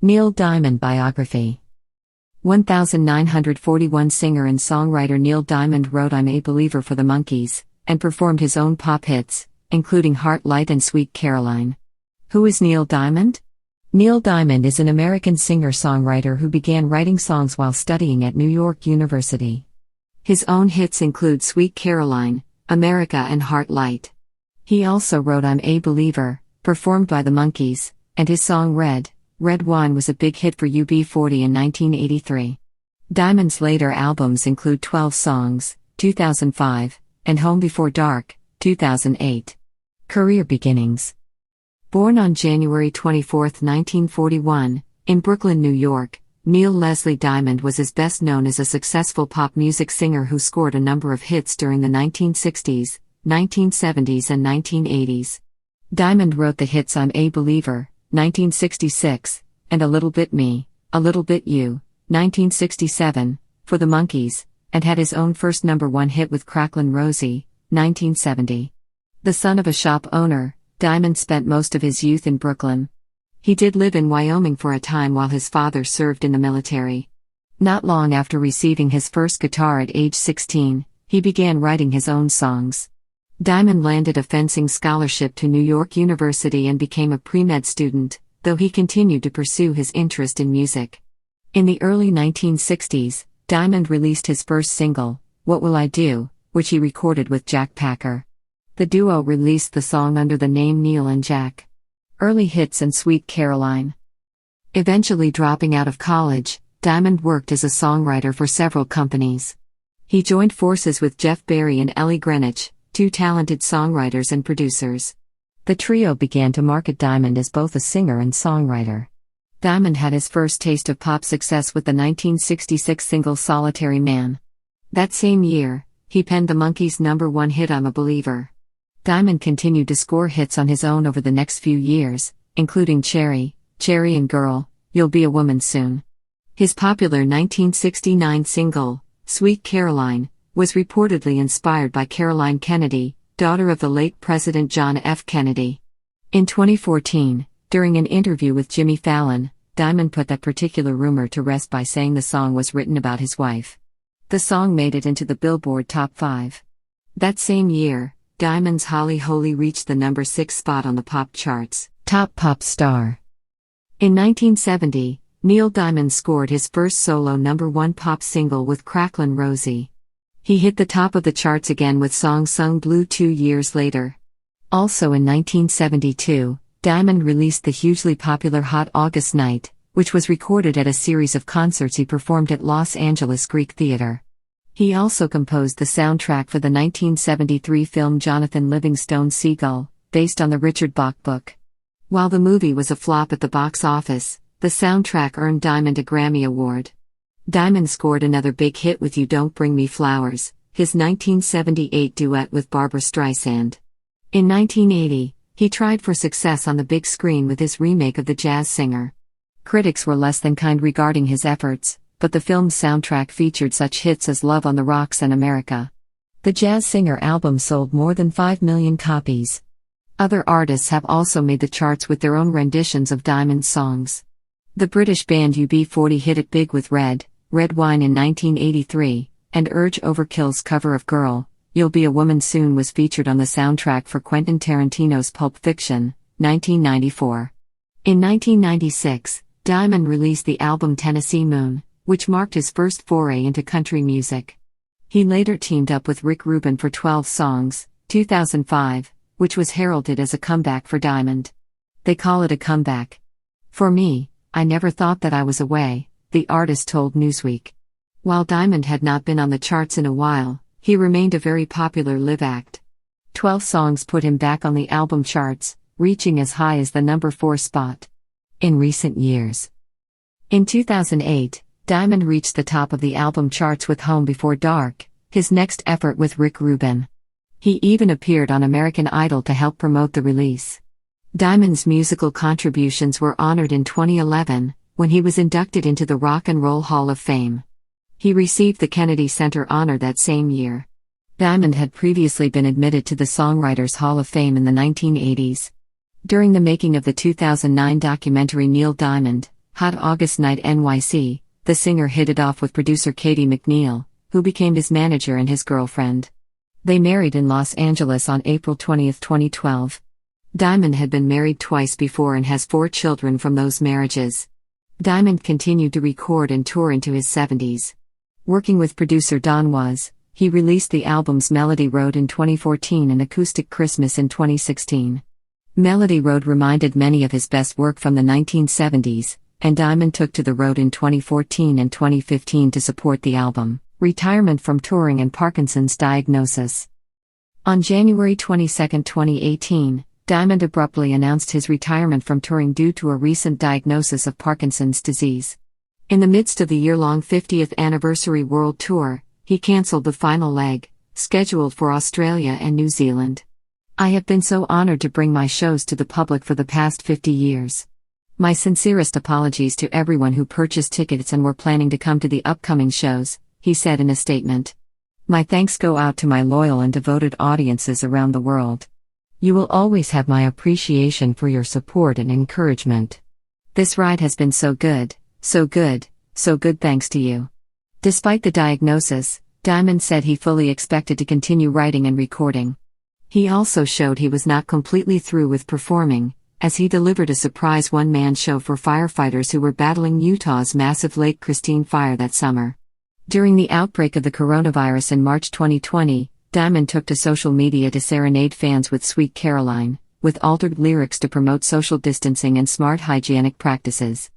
Neil Diamond Biography. 1941 singer and songwriter Neil Diamond wrote I'm a Believer for the Monkees, and performed his own pop hits, including Heartlight and Sweet Caroline. Who is Neil Diamond? Neil Diamond is an American singer-songwriter who began writing songs while studying at New York University. His own hits include Sweet Caroline, America and Heartlight. He also wrote I'm a Believer, performed by the Monkees, and his song Red Wine was a big hit for UB40 in 1983. Diamond's later albums include 12 Songs, 2005, and Home Before Dark, 2008. Career beginnings. Born on January 24, 1941, in Brooklyn, New York, Neil Leslie Diamond was best known as a successful pop music singer who scored a number of hits during the 1960s, 1970s and 1980s. Diamond wrote the hits I'm a Believer, 1966, and A Little Bit Me, A Little Bit You, 1967, for the Monkees, and had his own first #1 hit with Cracklin' Rosie, 1970. The son of a shop owner, Diamond spent most of his youth in Brooklyn. He did live in Wyoming for a time while his father served in the military. Not long after receiving his first guitar at age 16, he began writing his own songs. Diamond landed a fencing scholarship to New York University and became a pre-med student, though he continued to pursue his interest in music. In the early 1960s, Diamond released his first single, What Will I Do?, which he recorded with Jack Packer. The duo released the song under the name Neil and Jack. Early hits and Sweet Caroline. Eventually dropping out of college, Diamond worked as a songwriter for several companies. He joined forces with Jeff Barry and Ellie Greenwich, two talented songwriters and producers. The trio began to market Diamond as both a singer and songwriter. Diamond had his first taste of pop success with the 1966 single Solitary Man. That same year, he penned the Monkees' #1 hit I'm a Believer. Diamond continued to score hits on his own over the next few years, including Cherry and Girl, You'll Be a Woman Soon. His popular 1969 single, Sweet Caroline, was reportedly inspired by Caroline Kennedy, daughter of the late President John F. Kennedy. In 2014, during an interview with Jimmy Fallon, Diamond put that particular rumor to rest by saying the song was written about his wife. The song made it into the Billboard Top 5. That same year, Diamond's Holly Holy reached the #6 spot on the pop charts, Top Pop Star. In 1970, Neil Diamond scored his first solo #1 pop single with Cracklin' Rosie. He hit the top of the charts again with Song Sung Blue 2 years later. Also in 1972, Diamond released the hugely popular Hot August Night, which was recorded at a series of concerts he performed at Los Angeles Greek Theater. He also composed the soundtrack for the 1973 film Jonathan Livingstone's Seagull, based on the Richard Bach book. While the movie was a flop at the box office, the soundtrack earned Diamond a Grammy Award. Diamond scored another big hit with You Don't Bring Me Flowers, his 1978 duet with Barbra Streisand. In 1980, he tried for success on the big screen with his remake of The Jazz Singer. Critics were less than kind regarding his efforts, but the film's soundtrack featured such hits as Love on the Rocks and America. The Jazz Singer album sold more than 5 million copies. Other artists have also made the charts with their own renditions of Diamond's songs. The British band UB40 hit it big with Red Wine in 1983, and Urge Overkill's cover of Girl, You'll Be a Woman Soon was featured on the soundtrack for Quentin Tarantino's Pulp Fiction, 1994. In 1996, Diamond released the album Tennessee Moon, which marked his first foray into country music. He later teamed up with Rick Rubin for 12 Songs, 2005, which was heralded as a comeback for Diamond. They call it a comeback. For me, I never thought that I was away, the artist told Newsweek. While Diamond had not been on the charts in a while, he remained a very popular live act. 12 Songs put him back on the album charts, reaching as high as the #4 spot. In recent years. In 2008, Diamond reached the top of the album charts with Home Before Dark, his next effort with Rick Rubin. He even appeared on American Idol to help promote the release. Diamond's musical contributions were honored in 2011, when he was inducted into the Rock and Roll Hall of Fame. He received the Kennedy Center honor that same year. Diamond had previously been admitted to the Songwriters Hall of Fame in the 1980s. During the making of the 2009 documentary Neil Diamond, Hot August Night NYC, the singer hit it off with producer Katie McNeil, who became his manager and his girlfriend. They married in Los Angeles on April 20, 2012. Diamond had been married twice before and has 4 children from those marriages. Diamond continued to record and tour into his 70s. Working with producer Don Was, he released the albums Melody Road in 2014 and Acoustic Christmas in 2016. Melody Road reminded many of his best work from the 1970s, and Diamond took to the road in 2014 and 2015 to support the album, Retirement from Touring and Parkinson's Diagnosis. On January 22, 2018, Diamond abruptly announced his retirement from touring due to a recent diagnosis of Parkinson's disease. In the midst of the year-long 50th anniversary world tour, he cancelled the final leg, scheduled for Australia and New Zealand. "I have been so honored to bring my shows to the public for the past 50 years. My sincerest apologies to everyone who purchased tickets and were planning to come to the upcoming shows," he said in a statement. "My thanks go out to my loyal and devoted audiences around the world. You will always have my appreciation for your support and encouragement. This ride has been so good, so good, so good thanks to you." Despite the diagnosis, Diamond said he fully expected to continue writing and recording. He also showed he was not completely through with performing, as he delivered a surprise one-man show for firefighters who were battling Utah's massive Lake Christine fire that summer. During the outbreak of the coronavirus in March 2020, Diamond took to social media to serenade fans with Sweet Caroline, with altered lyrics to promote social distancing and smart hygienic practices.